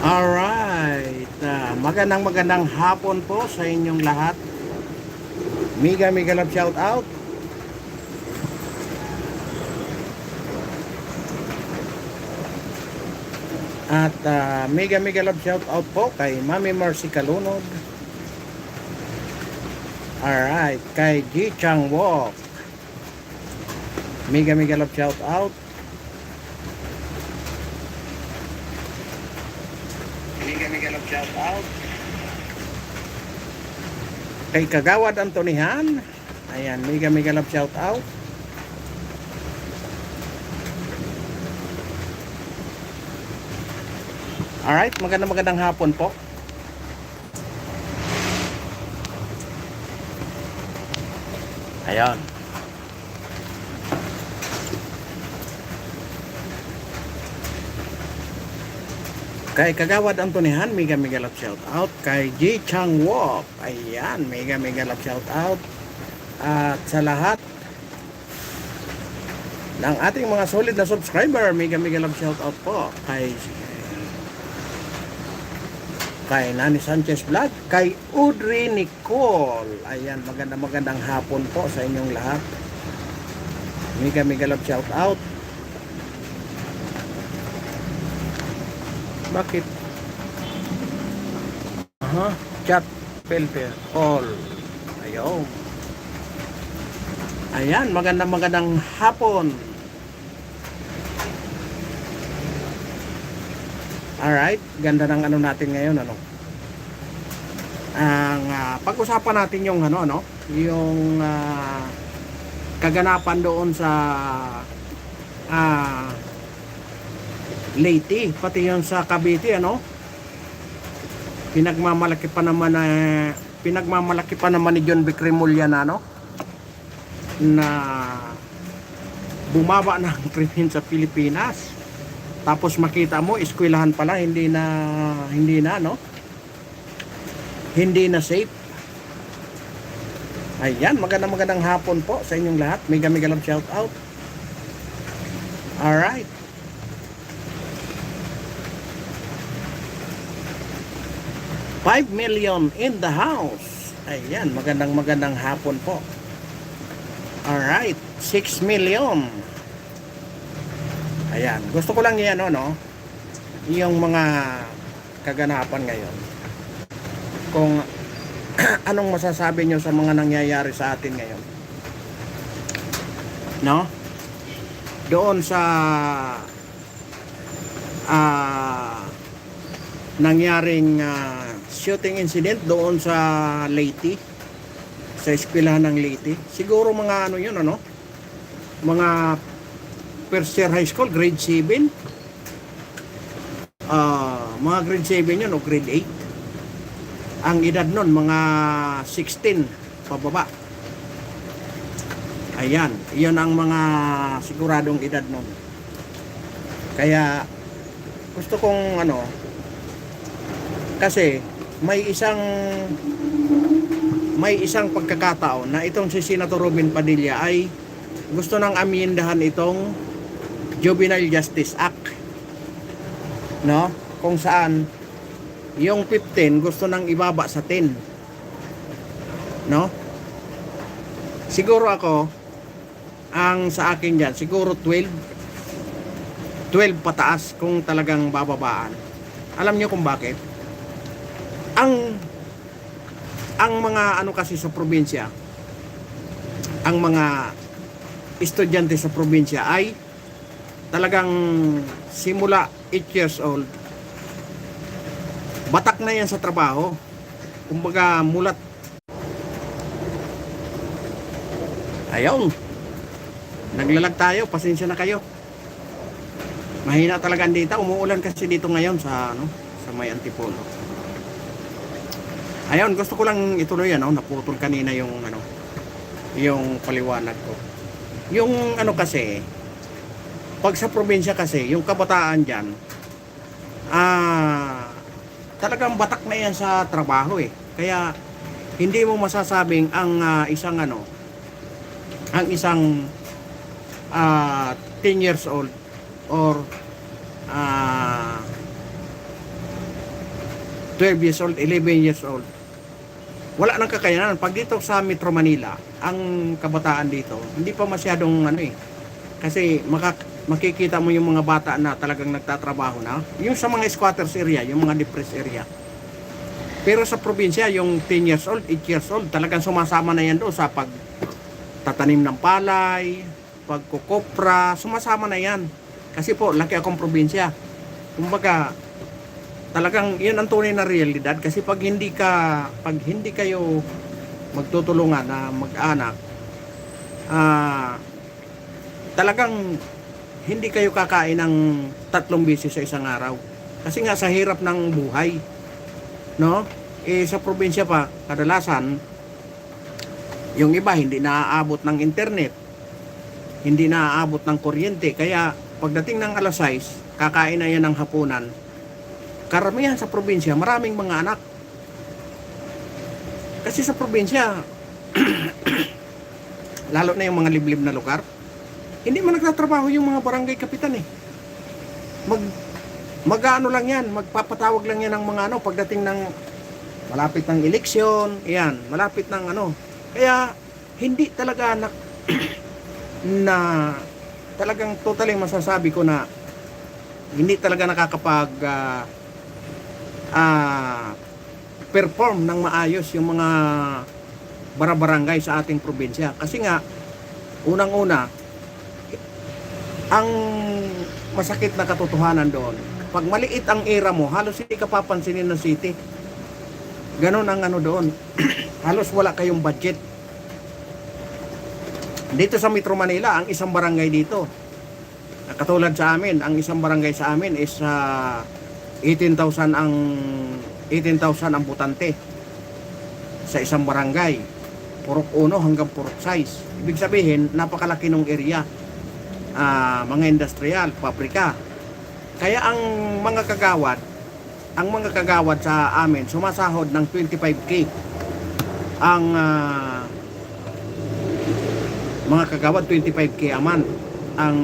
Alright, magandang hapon po sa inyong lahat. Mega love shout out. At mega love shout out po kay Mami Mercy Kalunod. Alright, kay Ji Chang Wok. Mega love shout out. Mega love shout out. Kay Kagawad Antonihan. Ayan, mega love shout out. Alright, magandang hapon po. Ayan. Kay Kagawad Antonihan, mega love shout out. Kay Ji Chang Wok, ayan, mega love shout out. At sa lahat ng ating mga solid na subscriber, mega love shout out po. Kay Nani Sanchez Vlog, kay Audrey Nicole. Ayan, magandang hapon po sa inyong lahat. Mega love shout out. Bakit? Chat filter all. Ayaw. Ayan, magandang hapon. Alright, ganda ng ano natin ngayon, ano. Ang pag-usapan natin yung yung kaganapan doon sa Leyte, pati yung sa Cavite, pinagmamalaki pa naman ni John Vic Remulla na bumaba ng krimen sa Pilipinas. Tapos makita mo, eskwelahan pala, hindi na safe. Ayan, magandang hapon po sa inyong lahat. Mega love shout out. Alright. $5 million in the house. Ayan, magandang hapon po. Alright, 6 million. Ayan, gusto ko lang yan, yung mga kaganapan ngayon. Kung anong masasabi nyo sa mga nangyayari sa atin ngayon. Doon sa nangyaring shooting incident doon sa Leyte, sa eskwelahan ng Leyte. Siguro mga yun, mga first year high school, grade 7. Mga grade 7 yun o grade 8. Ang edad nun, mga 16 pababa. Ayan, yun ang mga siguradong edad nun. Kaya gusto kong kasi may isang pagkakataon na itong si Senator Robin Padilla ay gusto nang amendahan itong Juvenile Justice Act, kung saan yung 15 gusto nang ibaba sa 10, siguro ako ang sa akin dyan siguro 12 pataas kung talagang bababaan. Alam niyo kung bakit? Ang mga kasi sa probinsya, ang mga estudyante sa probinsya ay talagang simula 8 years old batak na yan sa trabaho. Kumbaga mulat. Ayaw, naglalag tayo, pasensya na kayo. Mahina talaga dito, umuulan kasi dito ngayon sa may Antipolo. Ayun, gusto ko lang ituloy naputol kanina yung yung paliwanag ko. Yung kasi pag sa probinsya kasi, yung kabataan diyan talagang batak na yan sa trabaho Kaya hindi mo masasabing ang isang 10 years old or 12 years old, 11 years old. Wala nang kakayanan. Pag dito sa Metro Manila, ang kabataan dito, hindi pa masyadong ano eh. Kasi makikita mo yung mga bata na talagang nagtatrabaho na. Yung sa mga squatters area, yung mga depressed area. Pero sa probinsya, yung 10 years old, 8 years old, talagang sumasama na yan doon sa pagtatanim ng palay, pagkukopra, sumasama na yan. Kasi po, laki akong probinsya. Kumbaga, talagang yun ang tunay na realidad. Kasi pag hindi kayo magtutulungan na mag-anak, talagang hindi kayo kakain ng 3 beses sa isang araw. Kasi nga sa hirap ng buhay, no? Sa probinsya pa, kadalasan, yung iba hindi naaabot ng internet, hindi naaabot ng kuryente. Kaya pagdating ng alas 6, kakain na yan ng hapunan. Karamihan sa probinsya, maraming mga anak. Kasi sa probinsya, lalo na yung mga liblib na lugar, hindi man nagtatrabaho yung mga barangay kapitan eh. Mag-ano lang yan, magpapatawag lang yan ng mga ano, pagdating ng malapit ng eleksyon, yan, malapit ng ano. Kaya, hindi talaga na talagang totally masasabi ko na hindi talaga nakakapag perform ng maayos yung mga barabarangay sa ating probinsya. Kasi nga, unang-una, ang masakit na katotohanan doon, pag maliit ang era mo, halos hindi ka papansinin ng city. Ganon ang ano doon. Halos wala kayong budget. Dito sa Metro Manila, ang isang barangay dito, katulad sa amin, ang isang barangay sa amin is 18,000 ang butante sa isang barangay. Purok 1 hanggang Purok 6. Ibig sabihin, napakalaki ng area. Mga industrial, pabrika. Kaya ang mga kagawad sa amin sumasahod ng 25K. Ang mga kagawad 25K a month ang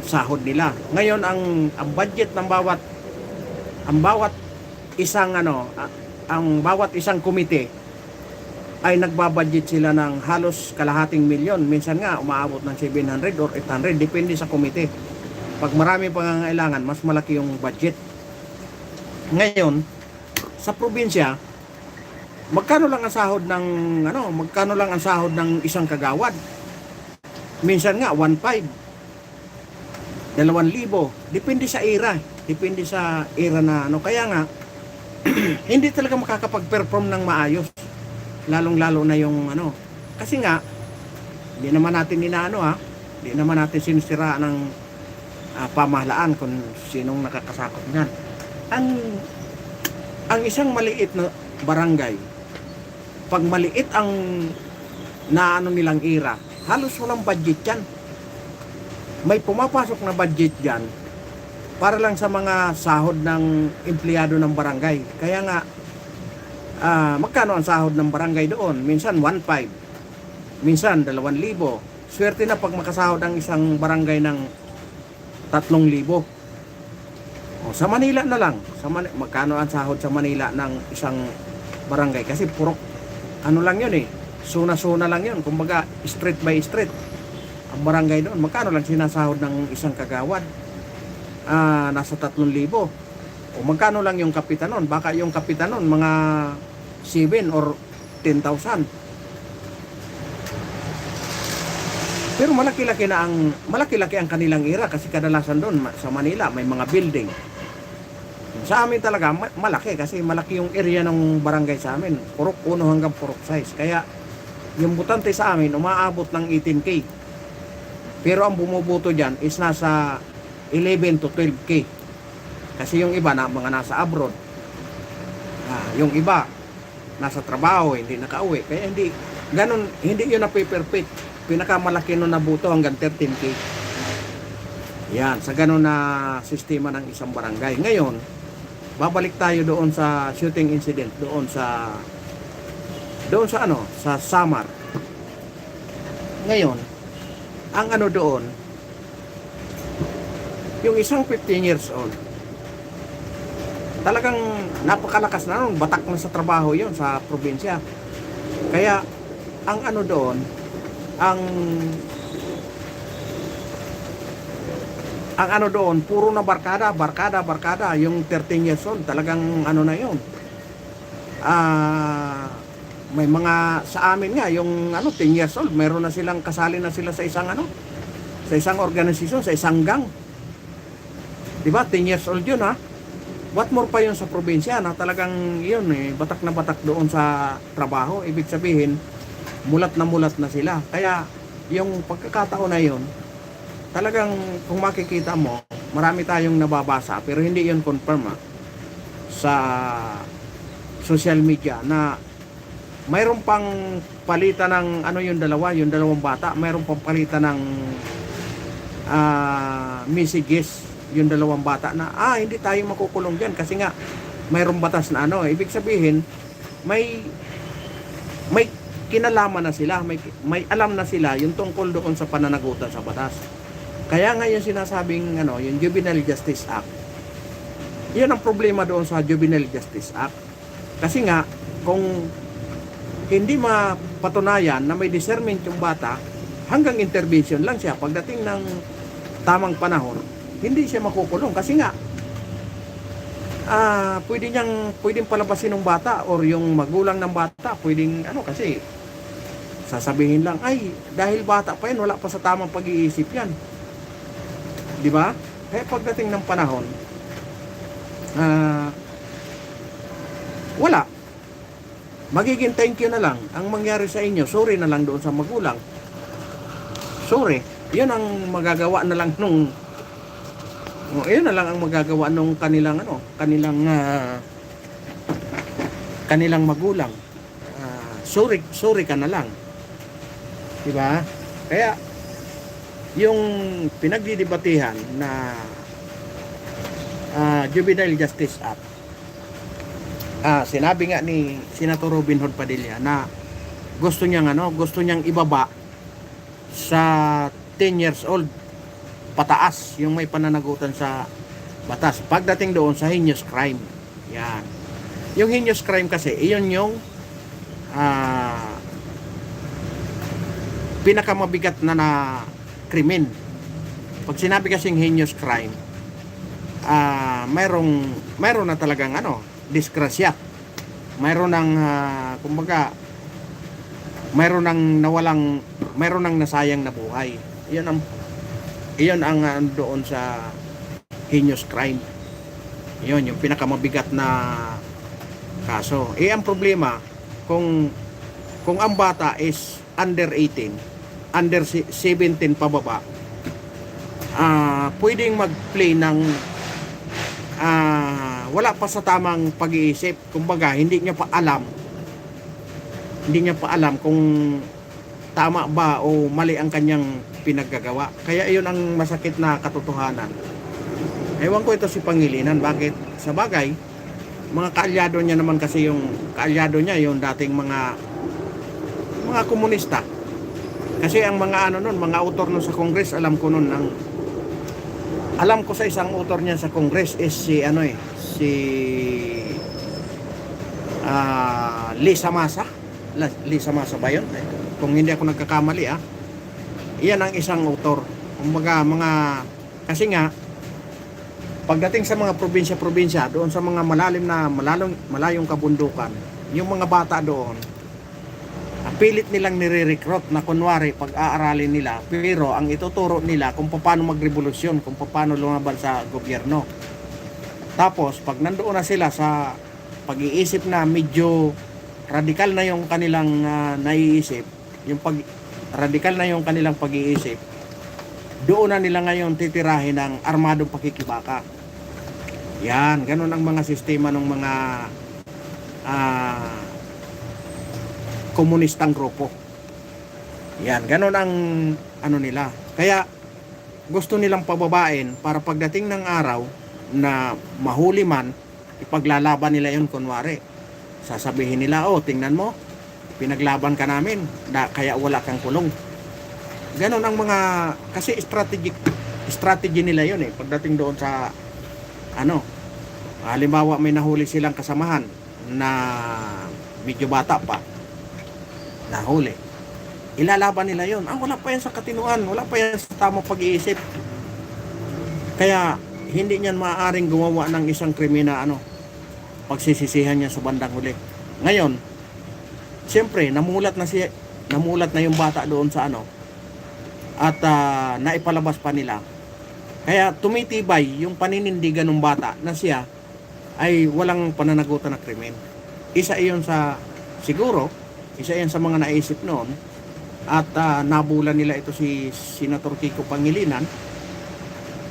sahod nila. Ngayon ang budget ng bawat isang bawat isang komite ay nagbabudget sila ng halos kalahating milyon. Minsan nga umaabot ng 700 or 800, depende sa komite. Pag marami pangangailangan, mas malaki yung budget. Ngayon, sa probinsya, magkano lang ang sahod ng isang kagawad? Minsan nga 1,500, 2,000, depende sa era, na ano. Kaya nga hindi talaga makakapag-perform ng maayos, lalong-lalo na yung ano. Kasi nga hindi naman natin hindi naman natin sinisira ng pamahalaan kung sinong nakakasakop niyan. Ang isang maliit na barangay, pag maliit ang naano nilang era, halos walang budget yan. May pumapasok na budget dyan para lang sa mga sahod ng empleyado ng barangay. Kaya nga, magkano ang sahod ng barangay doon? Minsan 1,500, minsan 2,000. Swerte na pag makasahod ang isang barangay ng 3,000. Sa Manila na lang, magkano ang sahod sa Manila ng isang barangay? Kasi puro ano lang yun eh, suna-suna lang yun. Kumbaga street by street ang barangay doon. Magkano lang sinasahod ng isang kagawad? Nasa 3,000. O magkano lang yung kapitanon? Baka yung kapitanon mga 7 or 10,000. Pero malaki-laki ang kanilang era kasi kadalasan doon sa Manila may mga building. Sa amin talaga malaki kasi malaki yung area ng barangay sa amin. Purok 1 hanggang Purok 6. Kaya yung butante sa amin umaabot ng 18K. Pero ang bumuboto diyan is nasa 11 to 12K. Kasi yung iba na mga nasa abroad. Yung iba nasa trabaho, hindi nakauwi. Kaya hindi yun na-perfect. Pinakamalaki nun na buto hanggang 13K. Yan, sa ganun na sistema ng isang barangay. Ngayon, babalik tayo doon sa shooting incident, doon sa Samar. Ngayon, ang ano doon, yung isang 15 years old, Talagang napakalakas na nun, batak na sa trabaho yon sa probinsya. Kaya ang ano doon, ang ano doon, puro na barkada, barkada, barkada. Yung 13 years old, talagang ano na yun. May mga sa amin nga, yung ano, 10 years old, meron na silang, kasali na sila sa isang ano, sa isang organisasyon, sa isang gang. Diba? 10 years old yun, ha? What more pa yun sa probinsya na talagang yun batak na batak doon sa trabaho. Ibig sabihin, mulat na sila. Kaya yung pagkakataon na yun, talagang kung makikita mo, marami tayong nababasa pero hindi yun confirm sa social media na mayroon pang palitan ng ano yung dalawang bata, mayroon pang palitan ng messages yung dalawang bata na hindi tayo makukulong diyan kasi nga mayroong batas na ano. Ibig sabihin may kinalaman na sila, may alam na sila yung tungkol doon sa pananagutan sa batas. Kaya nga yung sinasabing ano, yung Juvenile Justice Act, yan ang problema doon sa Juvenile Justice Act. Kasi nga kung hindi mapatunayan na may discernment yung bata, hanggang intervention lang siya. Pagdating ng tamang panahon, hindi siya makukulong kasi nga pwedeng palabasin ng bata or yung magulang ng bata, pwedeng ano, kasi sasabihin lang, ay dahil bata pa yan, wala pa sa tamang pag-iisip yan, di ba? Kaya pagdating ng panahon, wala, magiging thank you na lang ang mangyari sa inyo, sorry na lang doon sa magulang, sorry, yun ang magagawa na lang nung yun na lang ang magagawa nung kanilang ano, kanilang magulang. Sorry ka na lang. 'Di ba? Kaya yung pinagdidebatehan na Juvenile Justice Act, sinabi nga ni Senator Robin Hood Padilla na gusto niyang ibaba sa 10 years old pataas yung may pananagutan sa batas pagdating doon sa heinous crime. Yan. Yung heinous crime kasi, iyon yung pinakamabigat na krimen. Pag sinabi kasing heinous crime, mayroon na talagang ano, disgrasya. Mayroon ng kumbaga, mayroon ng nasayang na buhay. Iyon ang doon sa heinous crime. Iyon yung pinakamabigat na kaso. Ang problema kung ang bata is under 18, under 17 pababa, pwedeng mag-play ng wala pa sa tamang pag-iisip. Kumbaga, hindi niya pa alam kung tama ba o mali ang kanyang pinaggagawa. Kaya iyon ang masakit na katotohanan. Ewan ko ito si Pangilinan, bakit? Sa bagay, mga kaalyado niya naman kasi yung dating mga komunista. Kasi ang mga mga autor nun sa Congress, alam ko sa isang autor niya sa Congress is si Lisa Masa. Lisa Masa ba yun? Kung hindi ako nagkakamali, iyan ang isang autor. Kumbaga kasi nga pagdating sa mga probinsya-probinsya, doon sa mga malayong kabundukan, yung mga bata doon, pilit nilang nire-recruit na kunwari pag-aaralin nila, pero ang ituturo nila kung paano magrevolusyon, kung paano lumaban sa gobyerno. Tapos pag nandoon na sila sa pag-iisip na medyo radikal na yung kanilang naiisip, radikal na yung kanilang pag-iisip, doon na nila ngayon titirahin ng armadong pakikibaka. Yan, ganun ang mga sistema ng mga komunistang grupo. Yan, ganun ang nila. Kaya gusto nilang pababain para pagdating ng araw na mahuli man, ipaglalaban nila yun kunwari. Sasabihin nila, tingnan mo, pinaglaban ka namin, kaya wala kang kulong. Ganon ang mga, kasi strategy nila yun pagdating doon sa Halimbawa may nahuli silang kasamahan na medyo bata pa, nahuli, ilalaban nila yon. Wala pa yan sa katinuan, wala pa yan sa tamang pag-iisip. Kaya hindi niyan maaaring gumawa ng isang krimen na pagsisisihan niya sa bandang huli. Ngayon, siyempre namulat na yung bata doon sa at naipalabas pa nila. Kaya tumitibay yung paninindigan ng bata na siya ay walang pananagutan na krimen. Isa iyon sa mga naisip noon at nabulan nila ito si Senator Kiko Pangilinan.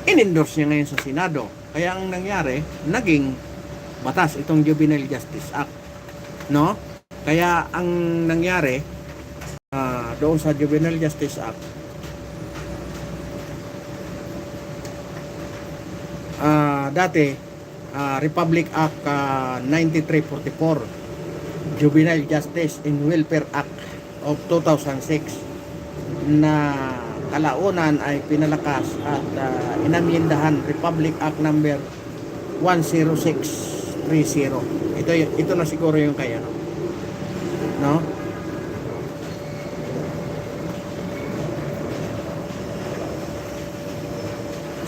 In-endorse niya ngayon sa Senado. Kaya ang nangyari, naging batas itong Juvenile Justice Act, no? Kaya ang nangyari doon sa Juvenile Justice Act, dati Republic Act 9344, Juvenile Justice and Welfare Act of 2006, na kalaunan ay pinalakas at inamyendahan Republic Act number 10630. Ito na siguro yung kaya, no?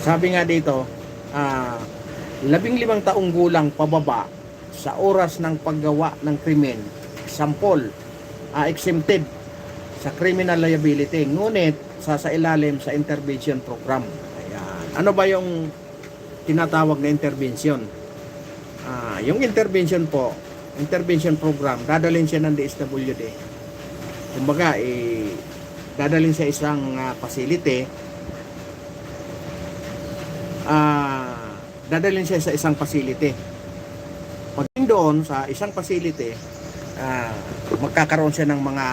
Sabi nga dito, 15 taong gulang pababa sa oras ng paggawa ng krimen, sampol exempted sa criminal liability, ngunit sasailalim sa intervention program. Ayan. Ano ba yung tinatawag na intervention? Yung intervention program, dadalhin siya ng DSWD. Kumbaga, dadalhin sa isang facility, Pagdating doon sa isang facility, magkakaroon siya ng mga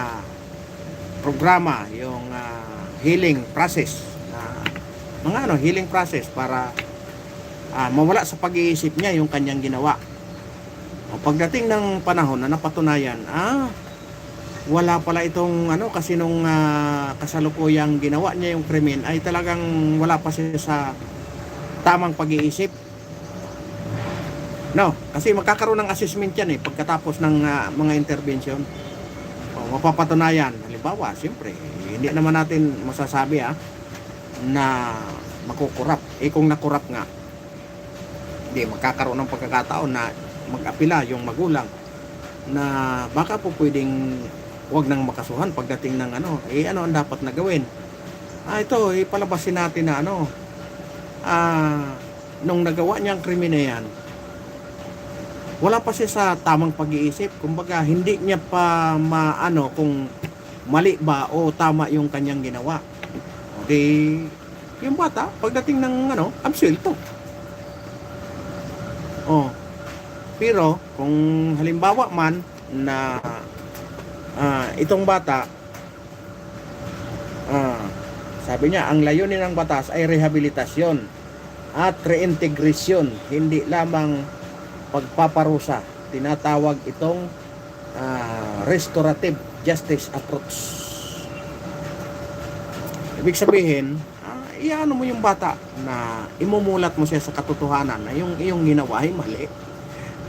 programa, yung healing process, healing process para mawala sa pag-iisip niya yung kanyang ginawa. Pagdating ng panahon na napatunayan, wala pala itong kasi nung kasalukuyang ginawa niya yung krimen ay talagang wala pa siya sa tamang pag-iisip. No, kasi magkakaroon ng assessment yan pagkatapos ng mga intervention. Mapapatunayan, halimbawa, siyempre, hindi naman natin masasabi na makukurap. Kung nakurap nga, hindi, magkakaroon ng pagkakataon na mag-apila yung magulang na baka po pwedeng wag nang makasuhan pagdating ng ano ang dapat na gawin. Ito, ipalabasin natin na nung nagawa niyang krimen na yan, wala pa siya sa tamang pag-iisip. Kumbaga, hindi niya pa maano kung mali ba o tama yung kanyang ginawa. Okay, yung bata, pagdating ng absuelto. Pero, kung halimbawa man na itong bata, sabi niya, ang layunin ng batas ay rehabilitasyon at reintegration, hindi lamang pagpaparusa. Tinatawag itong restorative justice approach. Ibig sabihin, iano mo yung bata na imumulat mo siya sa katotohanan na yung iyong ginawa ay mali.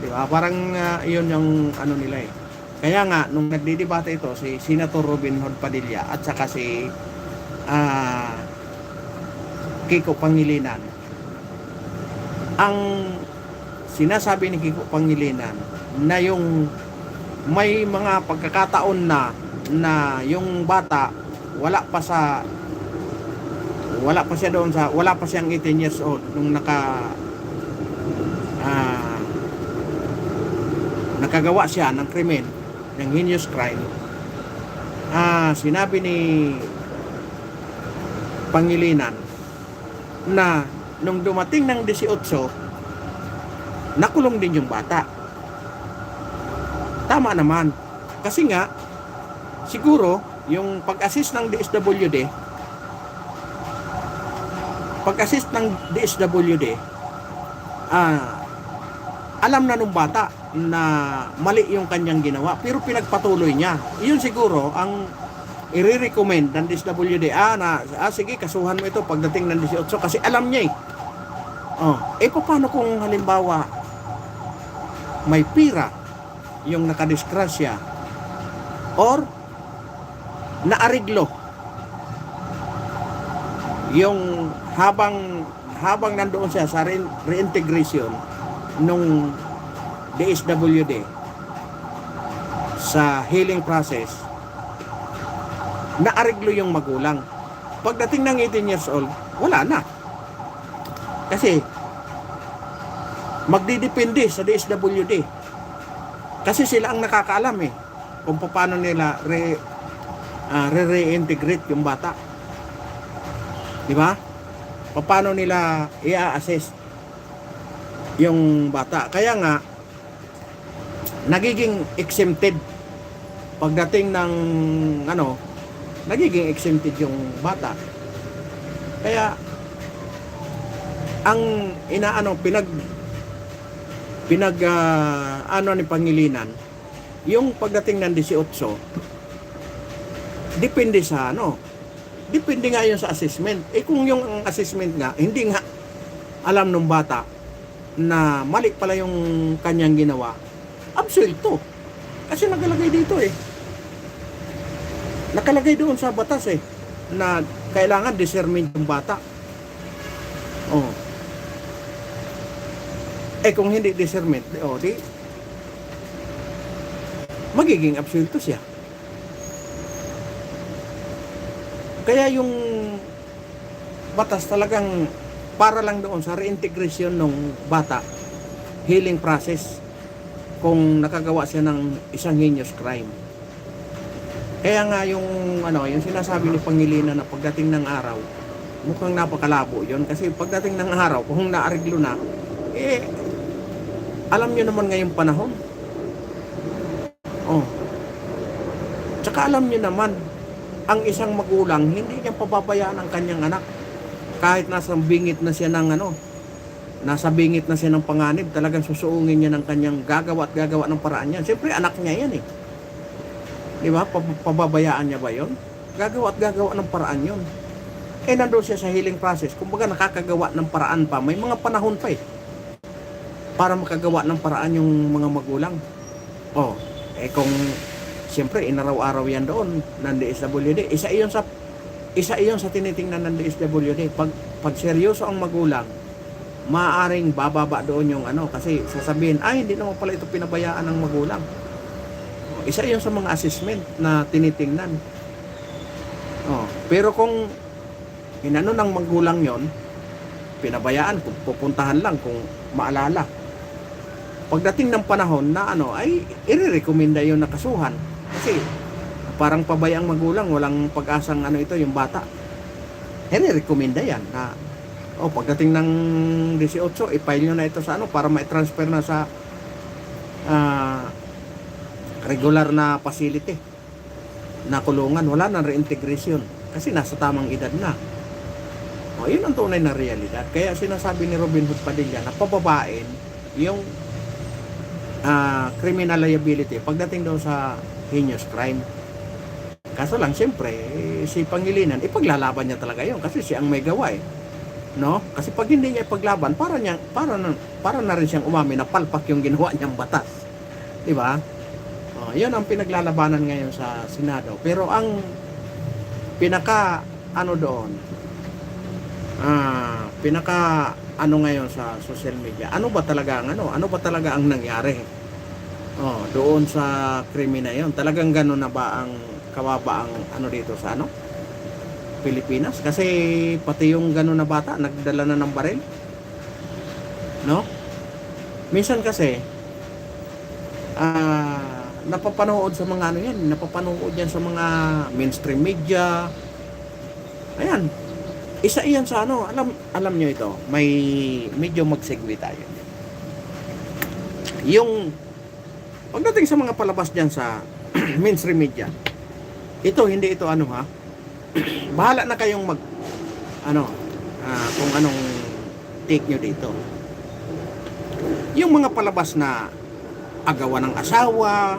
Di ba? Parang yun yung nila Kaya nga, nung nagdidebate ito, si Senator Robin Hood Padilla at saka si Kiko Pangilinan, ang sinasabi ni Kiko Pangilinan na yung may mga pagkakataon na yung bata wala pa siyang 18 years old nung nakagawa siya ng krimen, ng heinous crime. Sinabi ni Pangilinan na nung dumating ng 18, nakulong din yung bata. Tama naman. Kasi nga, siguro, yung pag-assist ng DSWD, alam na nung bata na mali yung kanyang ginawa, pero pinagpatuloy niya. Yun siguro ang i-recommend ng DSWD, sige, kasuhan mo ito pagdating ng 18 kasi alam niya paano kung halimbawa may pira yung nakadisgrasya or naariglo yung habang nandoon siya sa reintegration nung DSWD sa healing process, naariglo yung magulang. Pagdating ng 18 years old, wala na. Kasi magdidepende sa DSWD. Kasi sila ang nakakaalam kung paano nila reintegrate yung bata. Di ba? Paano nila i-assess yung bata. Kaya nga nagiging exempted pagdating ng nagiging exempted yung bata. Kaya ang ni Pangilinan, yung pagdating ng 18, depende sa depende nga yun sa assessment. Kung yung assessment nga hindi nga alam ng bata na mali pala yung kanyang ginawa, absuelto. Kasi nakalagay dito nakalagay doon sa batas na kailangan discernment yung bata. Kung hindi discernment, di magiging absuelto siya. Kaya yung batas talagang para lang doon sa reintegration ng bata, healing process, kung nakagawa siya ng isang heinous crime. Kaya nga yung sinasabi ni Pangilinan na pagdating ng araw, mukhang napakalabo yun. Kasi pagdating ng araw, kung naariglo na, alam nyo naman ngayong panahon. Tsaka alam nyo naman, ang isang magulang, hindi niya pababayaan ang kanyang anak. Kahit nasa bingit na siya ng nasa bingit na siya ng panganib, talagang susuungin niya ng kanyang gagawa ng paraan yan. Siyempre, anak niya yan Di ba? Pababayaan niya ba yon? Gagawa ng paraan yon. Nandun siya sa healing process. Kumbaga, nakakagawa ng paraan pa. May mga panahon pa para makagawa ng paraan yung mga magulang. Kung siyempre, inaraw-araw yan doon ng DSWD. Isa iyon sa tinitingnan ng DSWD. Pag seryoso ang magulang, maaaring bababa doon yung kasi sasabihin, hindi naman pala ito pinabayaan ng magulang. Isa iyon sa mga assessment na tinitingnan. Pero kung inano ng magulang yon, pinabayaan, kung pupuntahan lang kung maalala. Pagdating ng panahon na ay irerekomenda yung nakasuhan. Kasi parang pabayang magulang, walang pag-asang ito yung bata. Irerekomenda yan na pagdating ng 18, i-file nyo na ito sa para ma-transfer na sa regular na facility na kulungan. Wala na reintegration kasi nasa tamang edad na. Yun ang tunay na realidad. Kaya sinasabi ni Robin Hood Padilla na pababain yung criminal liability pagdating daw sa heinous crime. Kaso lang siyempre si Pangilinan, ipaglalaban niya talaga yun kasi siya ang may gawa no? Kasi pag hindi niya ipaglaban, para na rin siyang umamin na palpak yung ginawa niyang batas. Di ba? Yun ang pinaglalabanan ngayon sa Senado. Pero ang pinaka ngayon sa social media, ano ba talaga ang nangyari doon sa krimen na yun? Talagang gano'n na ba ang kawawa ang dito sa Pilipinas? Kasi pati yung gano'n na bata nagdala na ng baril, no? Minsan kasi napapanood sa mga napapanood yan sa mga mainstream media. Ayan, isa iyan sa alam nyo ito, may medyo mag-segue tayo. Yung pagdating sa mga palabas dyan sa mainstream media, hindi ito bahala na kayong kung anong take nyo dito. Yung mga palabas na agawan ng asawa,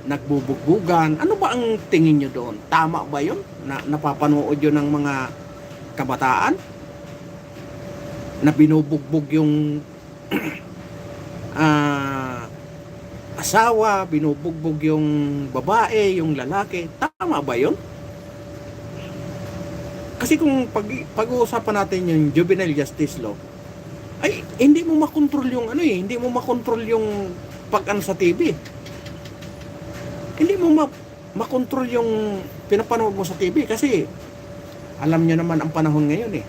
nagbubugbugan, ano ba ang tingin nyo doon? Tama ba yun? Napapanood yun ng mga kabataan? Na binubugbog yung asawa, binubugbog yung babae, yung lalaki. Tama ba yun? Kasi kung pag-uusapan natin yung juvenile justice law, ay hindi mo makontrol yung ano eh, hindi mo makontrol yung pag-ano sa TV. Hindi mo makontrol yung pinapanood mo sa TV kasi alam nyo naman ang panahon ngayon eh.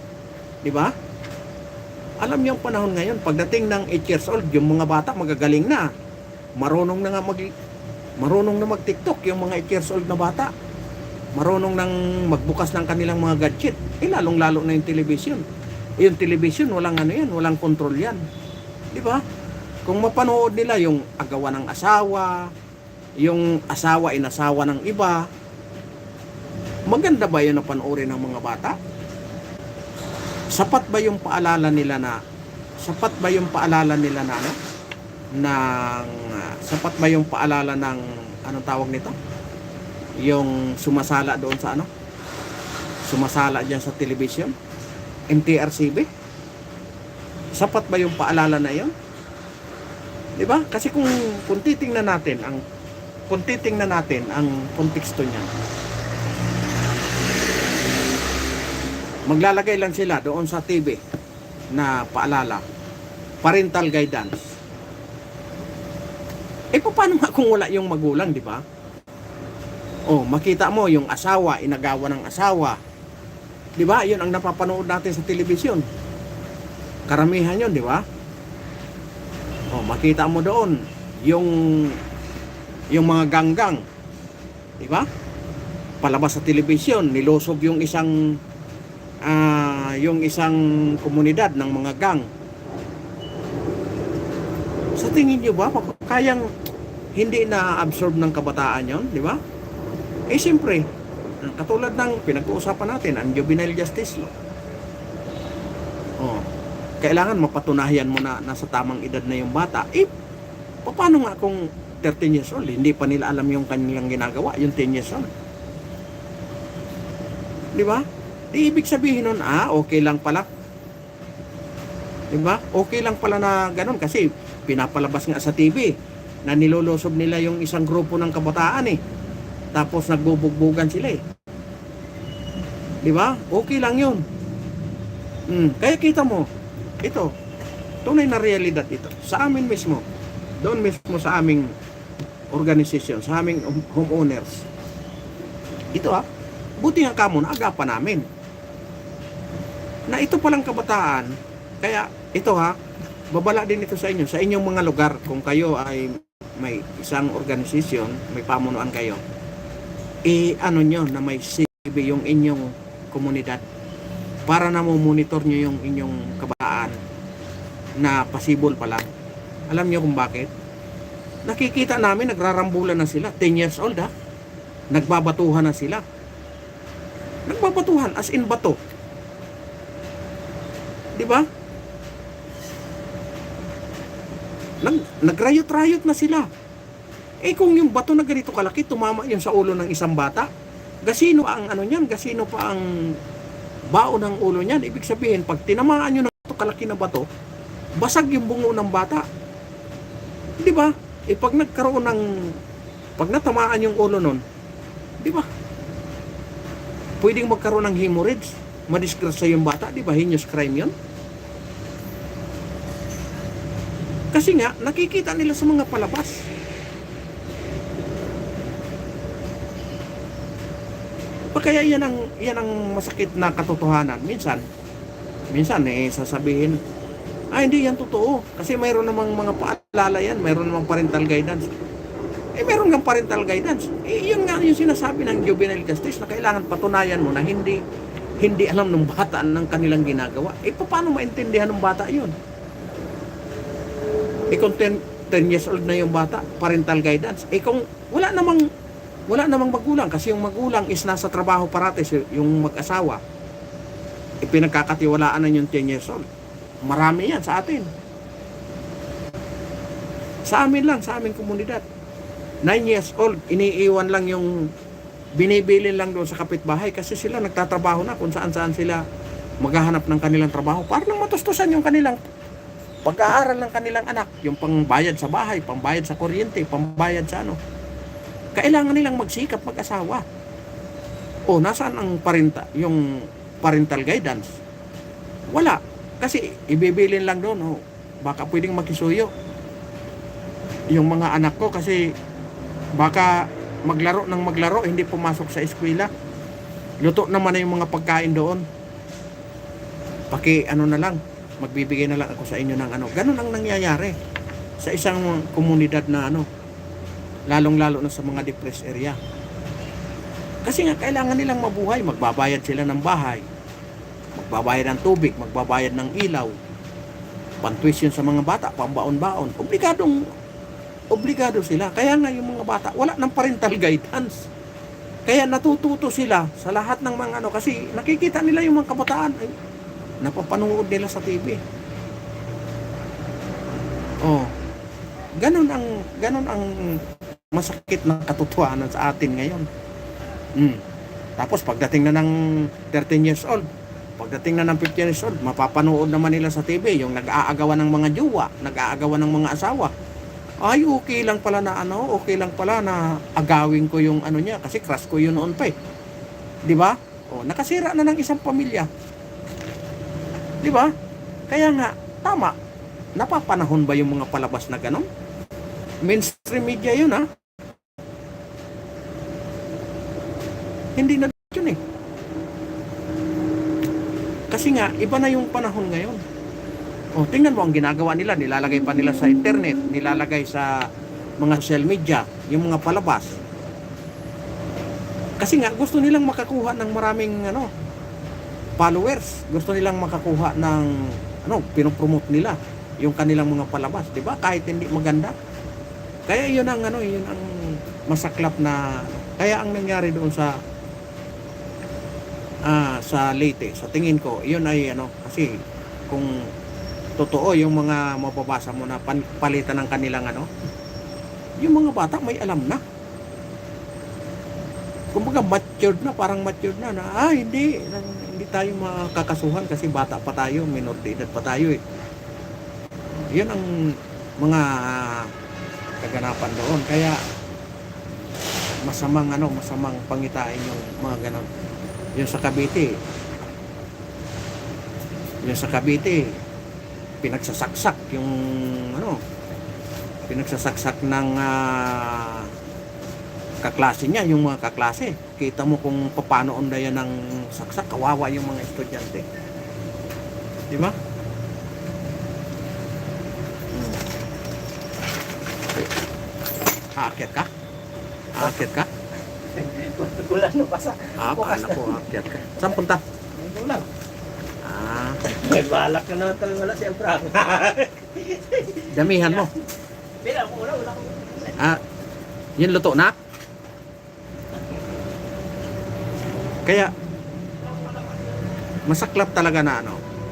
Di ba? Alam nyo ang panahon ngayon, pagdating ng 8 years old, yung mga bata magagaling na. Marunong na mag-TikTok yung mga 8 years old na bata. Marunong nang magbukas ng kanilang mga gadget. Lalong-lalo na yung television. Yung television, walang ano yan, walang control yan. Di ba? Kung mapanood nila yung agawan ng asawa, yung asawa inasawa ng iba, maganda ba yun na panoorin ng mga bata? Sapat ba yung paalala nila na ano? Sapat ba yung paalala ng anong tawag nito? Yung sumasala doon sa ano? Sumasala diyan sa television? MTRCB? Sapat ba yung paalala na 'yon? 'Di ba? Kasi kung titingnan natin ang konteksto niyan. Maglalagay lang sila doon sa TV na paalala, parental guidance. Paano nga kung wala yung magulang, 'di ba? Oh, makita mo yung asawa, inagawan ng asawa. 'Di ba? 'Yun ang napapanood natin sa telebisyon. Karamihan 'yon, 'di ba? Oh, makita mo doon yung mga ganggang. 'Di ba? Palabas sa telebisyon, nilosob yung isang komunidad ng mga gang. Sa tingin niyo ba kayang hindi na-absorb ng kabataan 'yon, 'di ba? Siyempre, katulad ng pinag-uusapan natin, ang juvenile justice law. Oh, kailangan mapatunayan mo na nasa tamang edad na yung bata. Paano nga kung 13 years old, hindi pa nila alam yung kanilang ginagawa, yung 10 years old? Di ba? Ibig sabihin nun, okay lang pala. Di ba? Okay lang pala na ganun kasi pinapalabas nga sa TV na nilolosob nila yung isang grupo ng kabataan eh. Tapos nagbubugbugan sila eh. Di ba? Okay lang yun. Kaya kita mo, ito, tunay na realidad ito. Sa amin mismo, doon mismo sa aming organisasyon, sa aming homeowners. Ito buti nga kamo na agapan namin. Na ito palang kabataan, kaya ito babala din ito sa inyo, sa inyong mga lugar, kung kayo ay may isang organisasyon, may pamunuan kayo, ano nyo na may CB yung inyong komunidad para na monitor nyo yung inyong kabataan na pasibol pala. Alam nyo kung bakit? Nakikita namin nagrarambulan na sila, 10 years old nagbabatuhan na sila. Nagbabatuhan as in bato. Di ba? Nagrayot-rayot na sila. Kung yung bato na ganito kalaki, tumama yun sa ulo ng isang bata, gasino ang ano niyan, gasino pa ang bao ng ulo niyan. Ibig sabihin, pag tinamaan nyo ng ito kalaki na bato, basag yung bungo ng bata. Di ba? Pag natamaan yung ulo nun, di ba? Pwedeng magkaroon ng hemorrhage, madisgrasya yung bata, di ba? Heinous crime yun. Kasi nga, nakikita nila sa mga palabas. Kaya yan ang masakit na katotohanan. Minsan sasabihin, hindi yan totoo. Kasi mayroon namang mga paalala yan, mayroon namang parental guidance. Mayroon ng parental guidance. Yun nga yung sinasabi ng juvenile justice na kailangan patunayan mo na hindi alam ng bata ng kanilang ginagawa. Paano maintindihan ng bata yun? Kung 10 years old na yung bata, parental guidance. Kung wala namang magulang, kasi yung magulang is nasa trabaho parati, yung mag-asawa, pinagkakatiwalaan na yung 10 years old. Marami yan sa atin. Sa amin lang, sa aming komunidad. 9 years old, iniiwan lang yung, binibilin lang doon sa kapitbahay kasi sila nagtatrabaho na kung saan-saan sila maghahanap ng kanilang trabaho para lang matustusan yung kanilang pag-aaral ng kanilang anak, yung pangbayad sa bahay, pangbayad sa kuryente, pambayad sa ano. Kailangan nilang magsikap mag-asawa. O, nasaan ang yung parental guidance? Wala. Kasi ibibilin lang doon, oh, baka pwedeng makisuyo yung mga anak ko kasi baka maglaro ng maglaro, hindi pumasok sa eskwela. Luto naman na yung mga pagkain doon. Ano na lang, magbibigay na lang ako sa inyo ng ano. Ganun ang nangyayari sa isang komunidad na ano, lalong-lalo na sa mga depressed area. Kasi nga kailangan nilang mabuhay, magbabayad sila ng bahay, magbabayad ng tubig, magbabayad ng ilaw, pantuition sa mga bata, pambaon-baon. Obligado sila. Kaya nga yung mga bata, wala ng parental guidance. Kaya natututo sila sa lahat ng mga ano, kasi nakikita nila yung mga kabataan, ay, napapanood nila sa TV. Oh, ganun ang masakit na katotohanan sa atin ngayon. Tapos pagdating na ng 13 years old, pagdating na ng 15 years old, mapapanood naman nila sa TV yung nag-aagawan ng mga jowa, nag-aagawan ng mga asawa. Ay, okay lang pala na agawin ko yung ano niya kasi crush ko yun noon pa eh. 'Di ba? Oh, nakasira na ng isang pamilya. 'Di ba? Kaya nga tama. Napapanahon ba yung mga palabas na ganon? Mainstream media yun, ha? Hindi na yun eh. Kasi nga, iba na yung panahon ngayon. O, tingnan mo ang ginagawa nila. Nilalagay pa nila sa internet, nilalagay sa mga social media, yung mga palabas. Kasi nga, gusto nilang makakuha ng maraming followers. Gusto nilang makakuha ng pinopromote nila yung kanilang mga palabas, 'di ba? Kahit hindi maganda. Kaya yun ang yun ang masaklap na kaya ang nangyari doon sa Leyte. Sa tingin ko, yun ay kasi kung totoo yung mga mababasa mo na palitan ng kanilang yung mga bata may alam na. Kumbaga matured na, parang matured na hindi tayo makakasuhan kasi bata pa tayo, minor de edad pa tayo eh. Yun ang mga kaganapan doon. Kaya masamang pangitain yung mga ganon. Yung sa Cavite, pinagsasaksak yung pinagsasaksak ng kaklase niya, yung mga kaklase. Kita mo kung paano ondayan ng saksak, kawawa yung mga estudyante. Di ba? Aakyat ka? Ulan no pasa. Paano po aakyat ka? Saan punta? Ulan. May balak na naman talaga wala siya Frank. Damihan mo. Bila ko ulan. Yun luto na? Kaya masaklap talaga na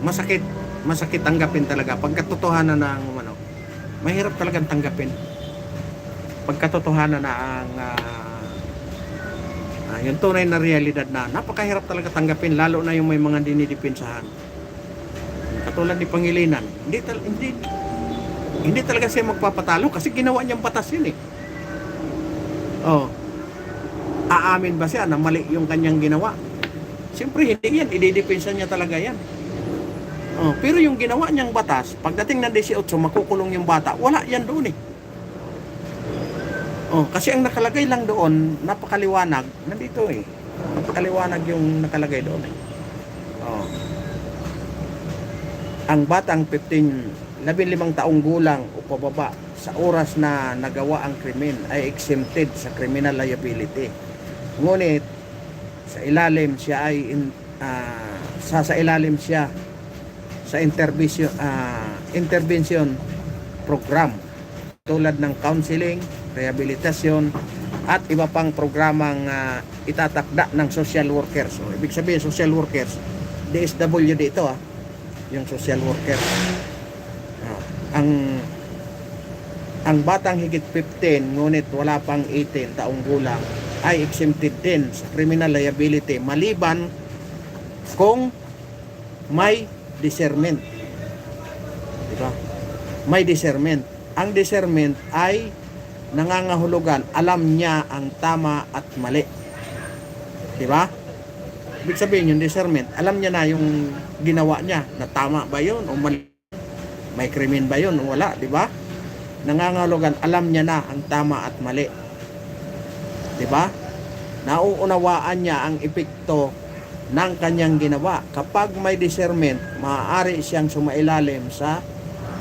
masakit tanggapin talaga pagkatotohanan ng mahirap talagang tanggapin pagkatotohanan na ang yung tunay na realidad na napakahirap talaga tanggapin, lalo na yung may mga dinidipinsahan katulad ni Pangilinan. Hindi talaga siya magpapatalo kasi ginawa niyang batas yun eh. Aamin ba siya na mali yung kanyang ginawa? Siyempre hindi yan, ididepensa niya talaga yan. Pero yung ginawa niyang batas, pagdating ng 18 makukulong yung bata, wala yan doon eh. Kasi ang nakalagay lang doon, napakaliwanag, nandito eh. Napakaliwanag yung nakalagay doon eh. Ang batang 15 taong gulang o pababa sa oras na nagawa ang krimen ay exempted sa criminal liability. Ngunit sa ilalim siya ay sa ilalim siya sa intervention program tulad ng counseling, rehabilitasyon at iba pang programang itatakda ng social workers. Ibig sabihin social workers, DSWD ito yung social worker. Ang batang higit 15 ngunit wala pang 18 taong gulang ay exempted din sa criminal liability maliban kung may discernment. Diba? may discernment. Ang discernment ay nangangahulugan, alam niya ang tama at mali. Di ba? Ibig sabihin yung discernment, alam niya na yung ginawa niya, na tama ba yun o mali? May krimen ba yun o wala, di ba? Nangangahulugan, alam niya na ang tama at mali. Di ba? Nauunawaan niya ang epekto ng kanyang ginawa. Kapag may discernment, maaari siyang sumailalim sa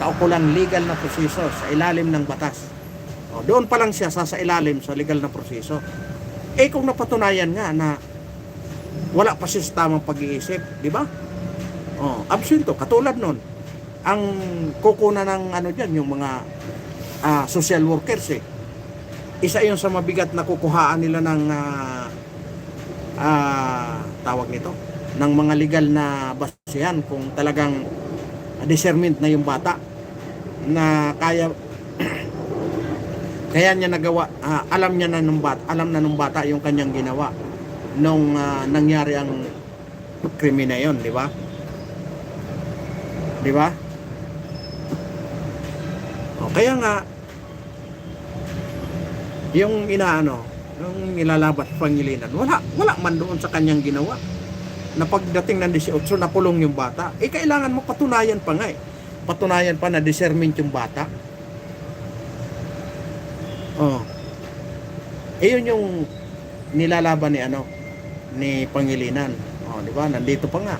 kaukulang legal na proseso, sa ilalim ng batas. O, doon pa lang siya sa ilalim sa legal na proseso. Eh kung napatunayan nga na wala pa siya sa tamang pag-iisip, di ba? O, absento, katulad nun. Ang kukunan ng ano dyan, yung mga social workers isa yun sa mabigat na kukuhaan nila ng tawag nito, ng mga legal na basihan kung talagang discernment na yung bata na kaya niya nagawa, alam na nung bata yung kanyang ginawa nung nangyari ang krimen na yun, di ba? Di ba? O, kaya nga yung yung nilalabat Pangilinan, wala man doon sa kanyang ginawa na pagdating ng 18 nakulong yung bata. Eh kailangan mo patunayan pa nga patunayan pa na discernment yung bata. Oh. Eh yun yung nilalaban ni Pangilinan. Oh, di ba? Nandito pa nga.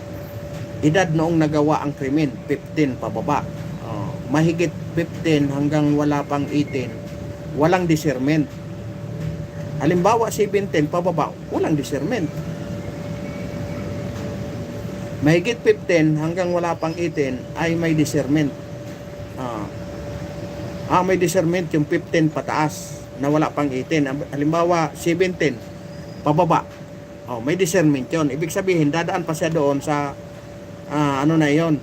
Edad noong nagawa ang krimen, 15 pababa. Oh, mahigit 15 hanggang wala pang 18, walang discernment. Halimbawa 17 pababa, walang discernment. Mahigit 15 hanggang wala pang 18 ay may discernment. May discernment yung 15 pataas na wala pang 18. Halimbawa 17 pababa, may discernment yun. Ibig sabihin dadaan pa siya doon sa na yon,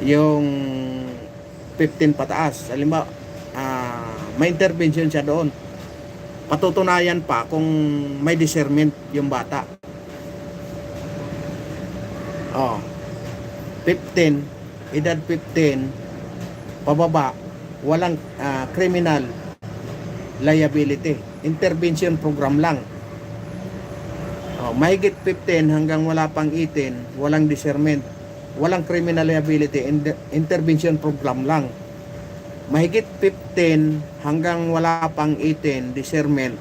yung 15 pataas. Halimbawa may intervention siya doon, patutunayan pa kung may discernment yung bata. 15, edad 15 pababa, walang criminal liability, intervention program lang. Mahigit 15 hanggang wala pang 18, walang discernment, walang criminal liability, intervention program lang. Mahigit 15 hanggang wala pang 18, discernment,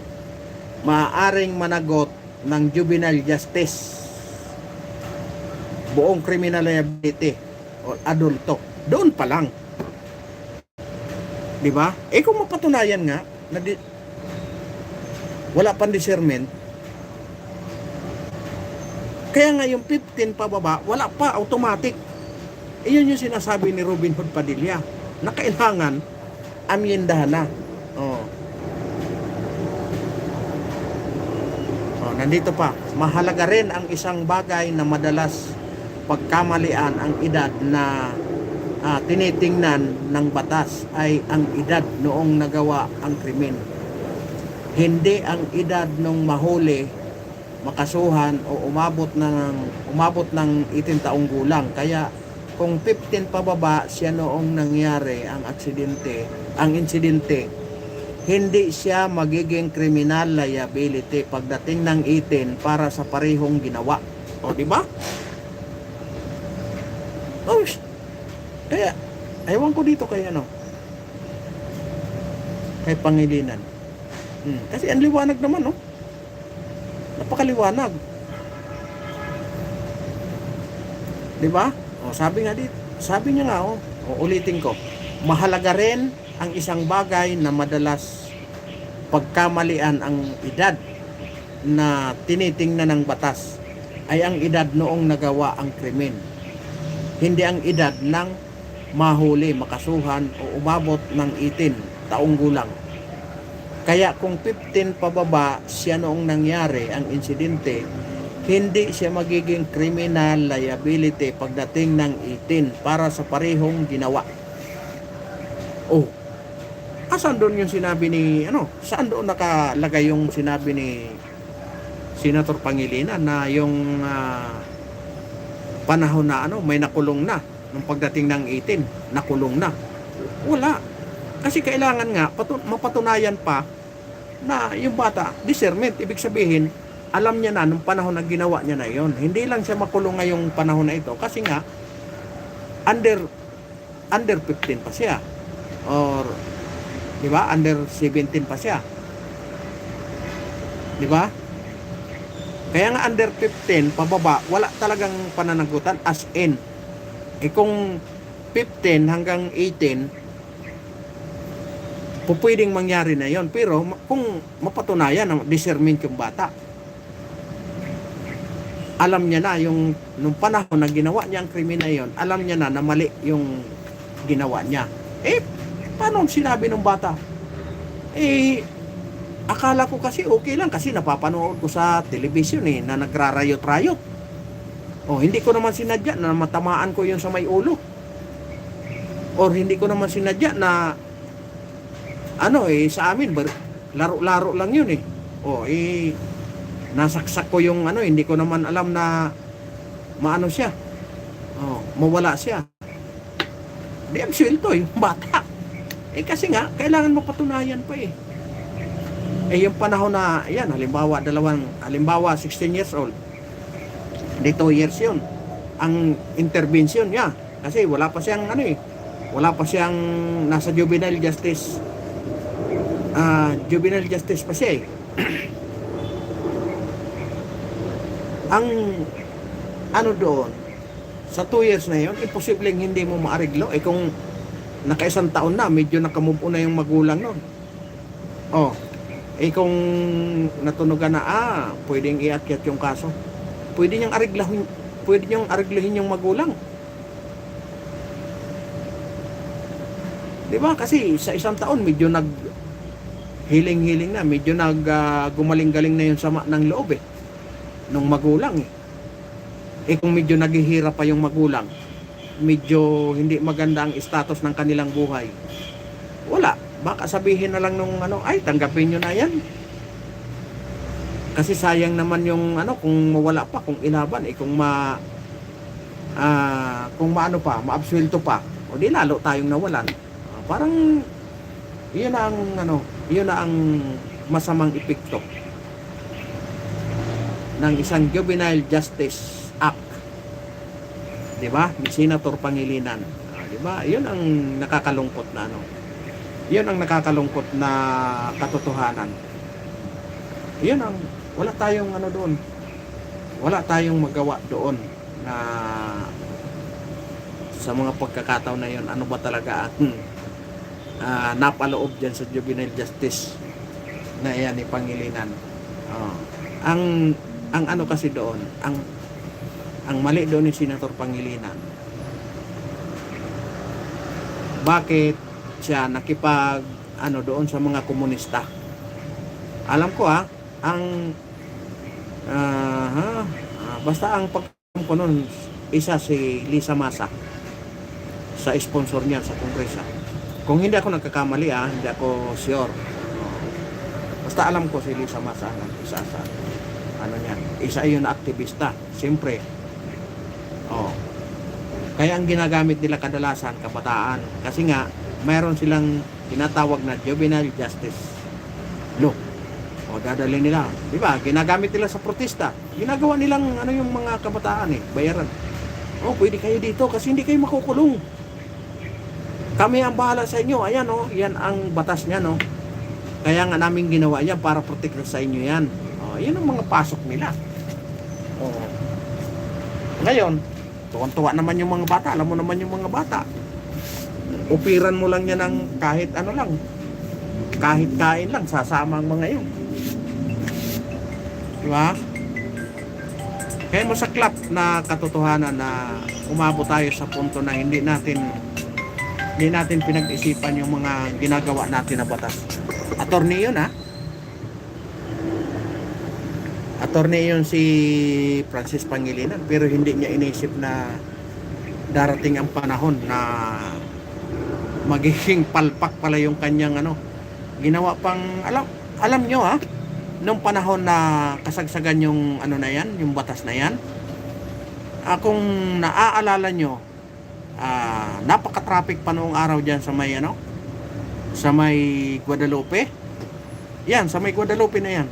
maaaring managot ng juvenile justice, buong criminal liability o adulto. Doon pa lang, di ba? Eh kung mapatunayan nga na wala pang discernment, kaya nga yung 15 pababa, wala pa, automatic. Iyon yung sinasabi ni Robin Hood Padilla na kailangan amyendahan na. Nandito pa, mahalaga rin ang isang bagay na madalas pagkamalian ang edad na tinitingnan ng batas ng ang edad noong nagawa ang krimen. Hindi ang edad nung mahuli, makasuhan o umabot ng 18 taong gulang. Kaya kung 15 pababa siya noong nangyari ang insidente, hindi siya magiging criminal liability pagdating ng 18 para sa parehong ginawa. O, di ba? Kaya ewan ko dito kay kay Pangilinan. Kasi ang liwanag naman, napakaliwanag. Di ba? Sabi niya nga, ulitin ko, mahalaga rin ang isang bagay na madalas pagkamalian ang edad na tinitingnan ng batas ay ang edad noong nagawa ang krimen. Hindi ang edad ng mahuli, makasuhan o umabot ng 18 taong gulang. Kaya kung 15 pababa siya noong nangyari ang insidente, hindi siya magiging criminal liability pagdating ng 18 para sa parehong ginawa. Asan doon yung sinabi ni saan doon nakalagay yung sinabi ni Senator Pangilinan na yung panahon na may nakulong na nung pagdating ng 18, nakulong na. Wala. Kasi kailangan nga mapatunayan pa na yung bata, discernment, ibig sabihin, alam niya na nung panahon na ginawa niya na yon. Hindi lang siya makulong ngayong panahon na ito kasi nga under 15 pa siya. Or di ba? Under 17 pa siya. Di ba? Kaya nga under 15 pababa, wala talagang pananagutan as in. Kung 15 hanggang 18, pwedeng mangyari na yon. Pero kung mapatunayan ng discernment yung bata, alam niya na yung nung panahon na ginawa niya ang krimen na yon, alam niya na mali yung ginawa niya. Paano sinabi ng bata? Akala ko kasi okay lang kasi napapanood ko sa television na nagrarayot-rayot. Hindi ko naman sinadya na matamaan ko yun sa may ulo. Or hindi ko naman sinadya na sa amin laro-laro lang yun nasaksak ko yung hindi ko naman alam na maano siya. Mawala siya. Di absuelto yung bata. Kasi nga kailangan mapatunayan pa yung panahon na yan, halimbawa 16 years old, di 2 years yun ang intervention niya kasi wala pa siyang nasa juvenile justice pa siya ang doon sa 2 years na yun, imposibleng hindi mo maariglo kung nakaisang taon na, medyo nakamove on na yung magulang nun. Kung natunugan na pwedeng iakyat yung kaso, pwede niyang ariglahin yung magulang. Di ba? Kasi sa isang taon medyo hiling-hiling na, medyo gumaling-galing na yung sama ng loob nung magulang kung medyo naghihirap pa yung magulang, medyo hindi maganda ang status ng kanilang buhay, wala. Baka sabihin na lang nung tanggapin nyo na yan. Kasi sayang naman yung kung mawala pa, kung ilaban, kung maabsuelto pa, o di lalo tayong nawalan. Parang, yun na ang masamang epekto ng isang Juvenile Justice Act. Diba? Ni Senator Pangilinan. Diba? Yun ang nakakalungkot na Yun ang nakakalungkot na katotohanan. Yun ang wala tayong doon. Wala tayong magawa doon na sa mga pagkakataon na yun, ano ba talaga ang napaloob dyan sa juvenile justice na yan ni Pangilinan. Ang kasi doon, ang mali doon ni Senator Pangilinan. Bakit siya nakipag doon sa mga komunista? Alam ko basta ang pagkakam ko noon, isa si Lisa Masa sa sponsor niya sa Kongreso. Kung hindi ako nagkakamali hindi ako sure. Basta alam ko si Lisa Masa isa sa isa yun na aktivista. Siyempre kaya ang ginagamit nila kadalasan kabataan kasi nga mayroon silang tinatawag na juvenile justice law. Dadalhin nila, di ba? Ginagamit nila sa protesta. Ginagawa nilang yung mga kabataan bayaran. Pwede kayo dito kasi hindi kayo makukulong. Kami ang bahala sa inyo. Ayan yan ang batas niya Kaya nga namin ginawa yan para protekta sa inyo yan. Yan ang mga pasok nila. Ngayon, tuwan-tuwa naman yung mga bata. Alam mo naman yung mga bata. Upiran mo lang yan ng kahit lang. Kahit kain lang, sasama ang mga yun. Diba? Kaya masaklap na katotohanan na umabot tayo sa punto na hindi natin pinag-isipan yung mga ginagawa natin na batas. Attorney yun Attorney yun si Francis Pangilinan, pero hindi niya inisip na darating ang panahon na magiging palpak pala yung kanyang ginawa pang alam nyo nung panahon na kasagsagan yung na yan, yung batas na yan, kung naaalala nyo Napaka-traffic pa noong araw dyan sa may ano, sa may Guadalupe. Yan, sa may Guadalupe na yan.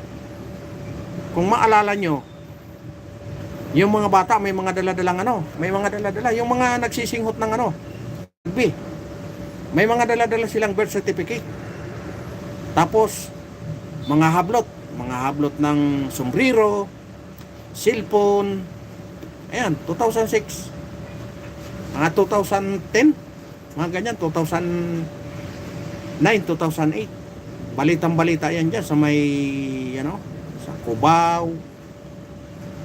Kung maalala nyo, yung mga bata may mga daladalang ano, may mga daladala, yung mga nagsisinghot ng ano, B, may mga daladala silang birth certificate. Tapos mga hablot ng sombrero, cellphone. Ayan, 2006, mga 2010, mga ganyan, 2009, 2008. Balitang-balita yan dyan sa may, ano, sa Cubao,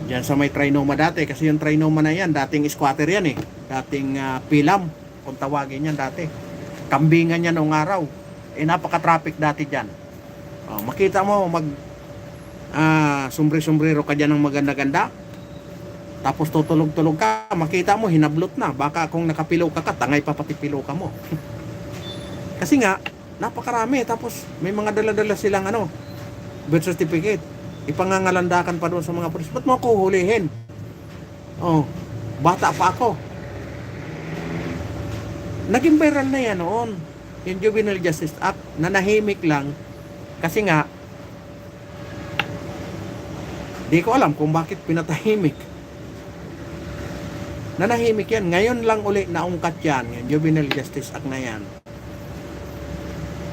dyan sa may Trinoma dati. Kasi yung Trinoma na yan, dating squatter yan eh. Dating pilam, kung tawagin yan dati. Kambingan yan noong araw. Napaka-traffic dati dyan. Makita mo, sombrero ka dyan ng maganda-ganda. Tapos tutulog-tulog ka, makita mo, hinablot na. Baka kung nakapilaw ka, tangay pa pati pilaw ka mo. Kasi nga, napakarami. Tapos may mga dala-dala silang ano, birth certificate. Ipangangalandakan pa doon sa mga pulis. Ba't mo ako hulihin? Bata pa ako. Naging viral na yan noon. Yung Juvenile Justice Act, nanahimik lang. Kasi nga, di ko alam kung bakit pinatahimik. Nanahimik yan. Ngayon lang uli naungkat yan, yung Juvenile Justice Act na yan.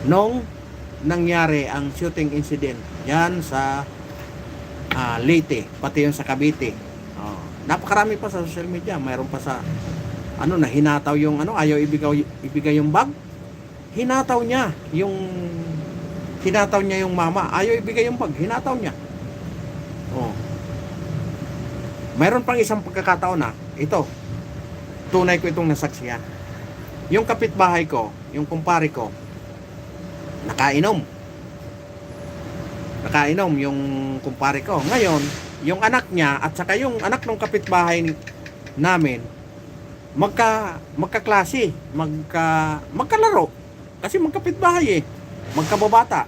Nung nangyari ang shooting incident yan sa Leyte, pati yung sa Cavite. Napakarami pa sa social media. Mayroon pa sa ano, na hinataw yung ano, ayaw ibigay yung bag. Hinataw niya yung mama. Ayaw ibigay yung bag. Hinataw niya. Mayroon pang isang pagkakataon na ito. Tunay ko itong nasaksiyan. Yung kapitbahay ko, yung kumpare ko, nakainom yung kumpare ko. Ngayon, yung anak niya at saka yung anak ng kapitbahay namin magkaklase, magkalaro. Kasi magkapitbahay magkababata.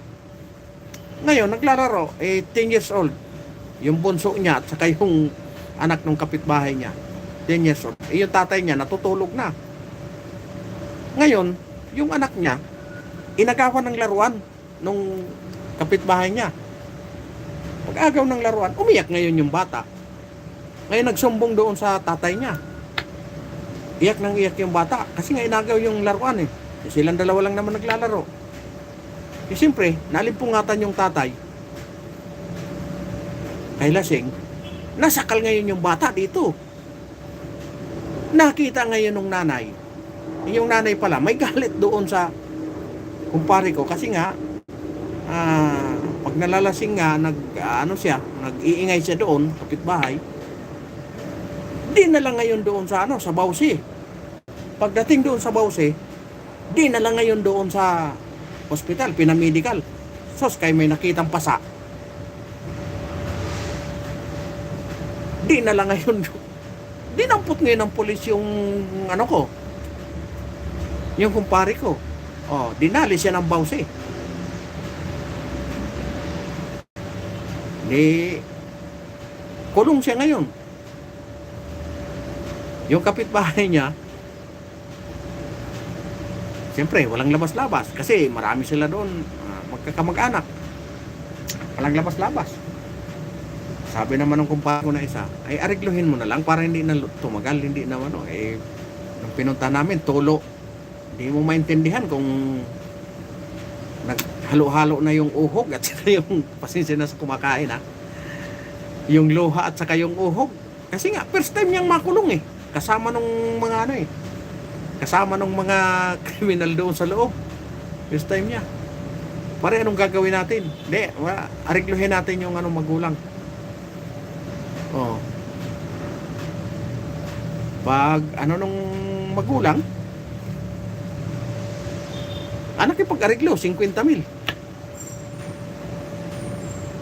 Ngayon, naglalaro, 10 years old. Yung bunso niya at saka yung anak ng kapitbahay niya, 10 years old. Yung tatay niya, natutulog na. Ngayon, yung anak niya, inagawan ng laruan nung kapitbahay niya. Pag-agaw ng laruan, umiyak ngayon yung bata. Ngayon, nagsumbong doon sa tatay niya. Iyak nang iyak yung bata kasi nga inagaw yung laruan Silang dalawa lang naman naglalaro. Siyempre, nalimpungatan yung tatay. Kay lasing, nasakal ngayon yung bata dito. Nakita ngayon ng nanay. Yung nanay pala, may galit doon sa kumpare ko kasi nga, pag nalalasing nga, nag-iingay siya doon, kapitbahay, di na lang ngayon doon sa sa Bausi. Pagdating doon sa Bausi, di na lang ngayon doon sa hospital, pinamedical. Sos, kay may nakitang pasa. Di na lang ngayon. Dinampot ngayon ng pulis yung yung kumpare ko. Dinali siya ng Bausi. Kulong siya ngayon. Yung kapitbahay niya, siyempre, walang labas-labas. Kasi marami sila doon, magkakamag-anak. Walang labas-labas. Sabi naman ng kumpare ko na isa, ay arigluhin mo na lang para hindi na tumagal, hindi na nung pinunta namin, tulo. Hindi mo maintindihan kung naghalo-halo na yung uhog at saka yung pasensya na sa kumakain yung luha at saka yung uhog. Kasi nga, first time niyang makulong kasama nung mga kasama nung mga kriminal doon sa loob. First time niya. Pare, anong gagawin natin? Hindi, arigluhin natin yung magulang. Pag nung magulang, anak yung pag-ariglo, 50,000.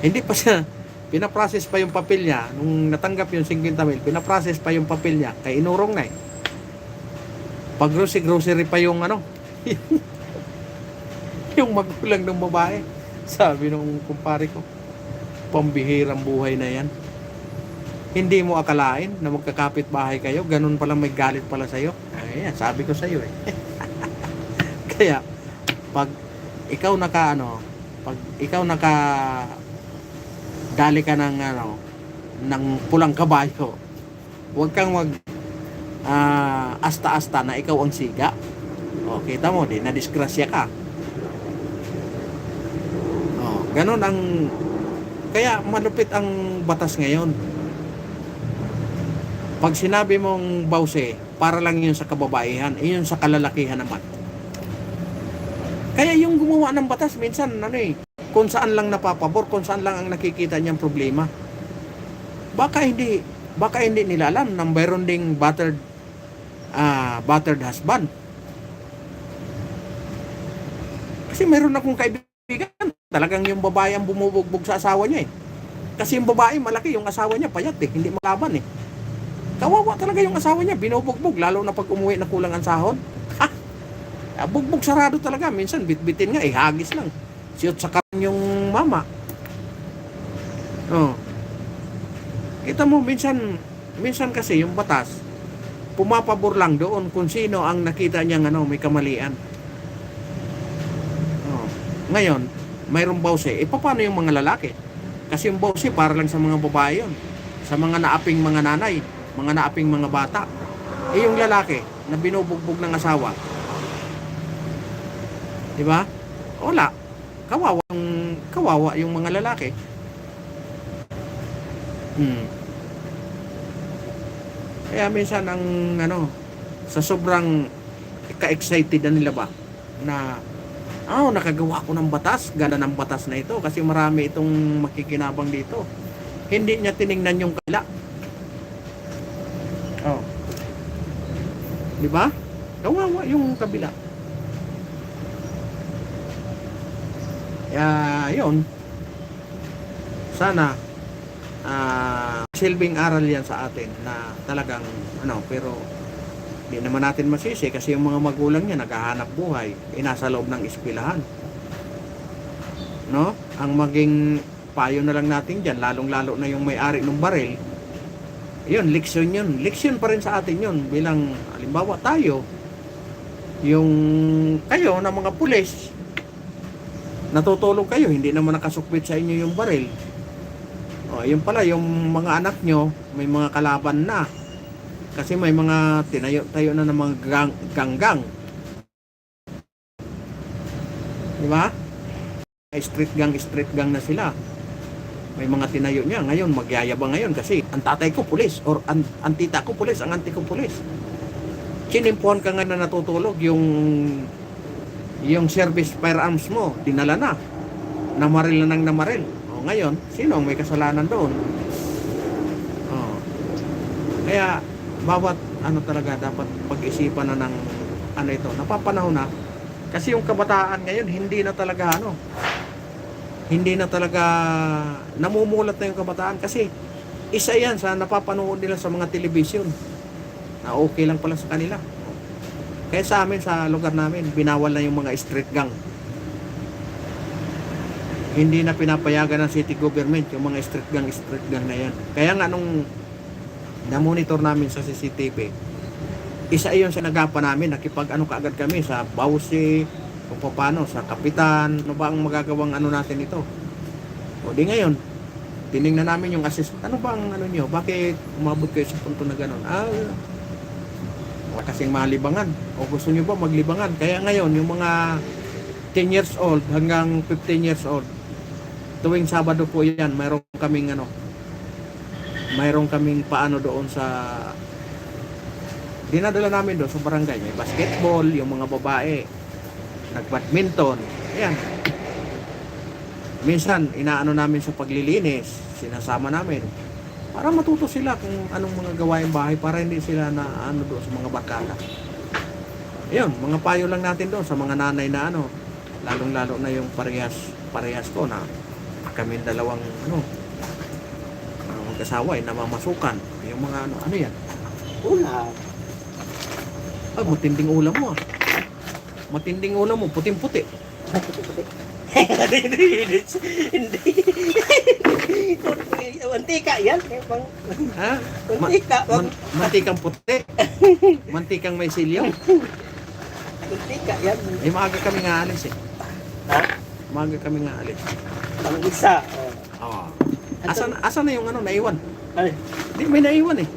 Hindi pa siya, pinaprocess pa yung papel niya. Nung natanggap yung 50,000, pinaprocess pa yung papel niya. Kaya inurong na Pag grocery pa yung yung magulang ng babae. Sabi nung kumpare ko, pambihirang buhay na yan. Hindi mo akalain na magkakapit bahay kayo, ganun pala may galit pala sa'yo. Ayan, sabi ko sa'yo eh. Kaya, pag ikaw pag ikaw dali ka ng pulang kabayo, huwag kang asta-asta na ikaw ang siga. O, kita mo, di na-disgrasya ka. O, ganun kaya malupit ang batas ngayon. Pag sinabi mong bawse, para lang yun sa kababaihan, yun sa kalalakihan naman. Kaya yung gumawa ng batas, minsan, kung saan lang napapabor, kung saan lang ang nakikita niyang problema. Baka hindi nila alam na mayroon ding battered husband. Kasi mayroon akong kaibigan, talagang yung babae ang bumubugbog sa asawa niya eh. Kasi yung babae malaki, yung asawa niya payat eh, hindi makaban eh. Kawawa talaga yung asawa niya, binubugbog, lalo na pag umuwi na kulang ang sahod. Bugbog sarado talaga, minsan bitbitin nga, hagis lang. Siyot sa karan yung mama. Oh. Kita mo, minsan kasi yung batas, pumapabor lang doon kung sino ang nakita niyang may kamalian. Oh. Ngayon, mayroong bawse, paano yung mga lalaki? Kasi yung bawse para lang sa mga babae yun, sa mga naaping mga nanay, mga naaping mga bata. Yung lalaki na binubugbog ng asawa, di ba? Wala. Kawawa yung mga lalaki. Kaya minsan sa sobrang ka-excited na nila ba na nakagawa ko ng batas, ganda ng batas na ito kasi marami itong makikinabang dito. Hindi niya tiningnan yung kabila. Oh. Di ba? Kawawa yung kabila. Yun. Sana silbing aral yan sa atin na talagang pero hindi naman natin masisi kasi yung mga magulang niya naghahanap buhay, nasa loob ng eskwelahan. No? Ang maging payo na lang natin diyan, lalong-lalo na yung may-ari ng baril. Yun, leksyon yun. Leksyon pa rin sa atin yun bilang halimbawa tayo, yung kayo na mga pulis, natutulog kayo, hindi naman nakasukbit sa inyo yung baril. Yun pala, yung mga anak nyo, may mga kalaban na. Kasi may mga tayo na ng mga ganggang. Di ba? Street gang na sila. May mga tinayo niya. Ngayon, magyayabang ngayon kasi ang tatay ko pulis or ang tita ko pulis, ang auntie ko pulis. Sinimpuhan ka nga na natutulog yung service firearms mo, dinala na. Namaril na ng namaril. Ngayon, sino ang may kasalanan doon? Kaya, bawat talaga dapat pag-isipan na ng ito, napapanahon na. Kasi yung kabataan ngayon, hindi na talaga namumulat na yung kabataan. Kasi, isa yan sa napapanood nila sa mga telebisyon. Na okay lang pala sa kanila. Kaya sa amin, sa lugar namin, binawal na yung mga street gang. Hindi na pinapayagan ng city government yung mga street gang na yan. Kaya nga nung na-monitor namin sa CCTV, isa iyon sa nagapan namin, kaagad kami sa bawsi, kung paano, sa kapitan, ano ba ang magagawang natin ito. O di ngayon, tinignan namin yung assessment, ano ba ang nyo, bakit umabot kayo sa punto na gano'n? Wala kasing malibangan, o gusto nyo ba maglibangan? Kaya ngayon, yung mga 10 years old hanggang 15 years old, tuwing Sabado po yan, mayroon kaming paano doon sa dinadala namin doon sa barangay. May basketball, yung mga babae nagbadminton, ayan. Minsan inaano namin sa paglilinis, sinasama namin para matuto sila kung anong mga gawaing bahay para hindi sila na doon sa mga barkada. Ayun, mga payo lang natin doon sa mga nanay na lalong-lalo na yung parehas ko na kami dalawang mag-asawa namamasukan. Yung mga ano yan? Ulam. Matinding ulam mo Matinding ulam mo, puting-puti. Hindi. Mantika yan. Ha? Mantika. Mantikang puti. Mantikang may silyo. Mantika yan. Eh, maaga kami nga alis eh. Ha? Maaga kami nga alis. Ang isa. Oo. Asan na yung ano, naiwan? Ay. Hindi, may naiwan eh.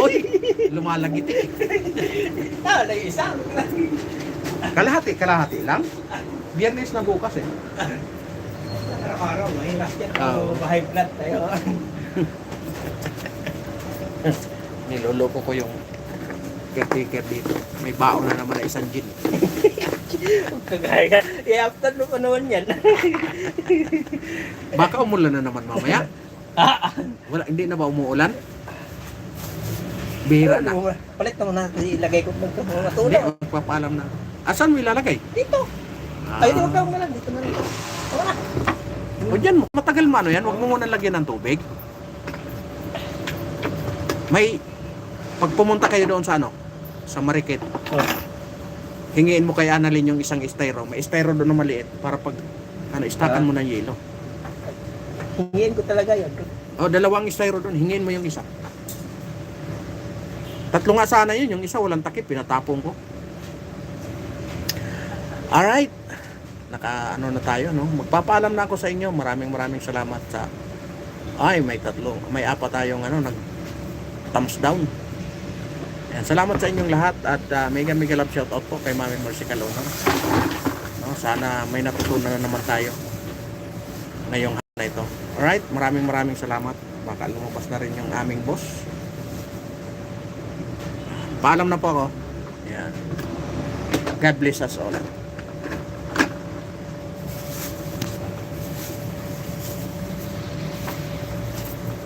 Oy, lumalagit eh. Nalay isa. Kalahati lang. Biyernes na bukas eh. Araw-araw, mahirap yan. Oo. High blood tayo. Niloloko ko yung caretaker dito. May baon na naman na isang gin. Kagaya. I-after mo pa naman yan. Baka umulan na naman mamaya. Wala, hindi na ba umuulan? Bihira na. Palit naman natin. Ilagay ko ng mga Hindi, tulong. magpapaalam na. Asan mo ilalagay? Dito. Ay, dito ka mo lang. Dito na lang. Wala. O dyan, matagal man yan. Huwag mo muna lagyan ng tubig. May, pag pumunta kayo doon sa ano, sa Marikit, hingiin mo kay Annalyn yung isang styro. May styro doon na maliit para pag, istakan mo ng yelo. Hingin ko talaga yun. O, dalawang styro doon. Hingiin mo yung isa. Tatlo nga sana yun. Yung isa walang takip. Pinatapong ko. Alright. Naka-ano na tayo, no? Magpapaalam na ako sa inyo. Maraming salamat sa... Ay, may tatlo. May apat tayong, thumbs down. Ayan, salamat sa inyong lahat. At mega love shoutout po kay Mami Mercy Calona. No, sana may natutunan na naman tayo ngayong hapon na ito. Alright, maraming salamat. Baka lumabas na rin yung aming boss. Paalam na po ako. Ayan. God bless us all.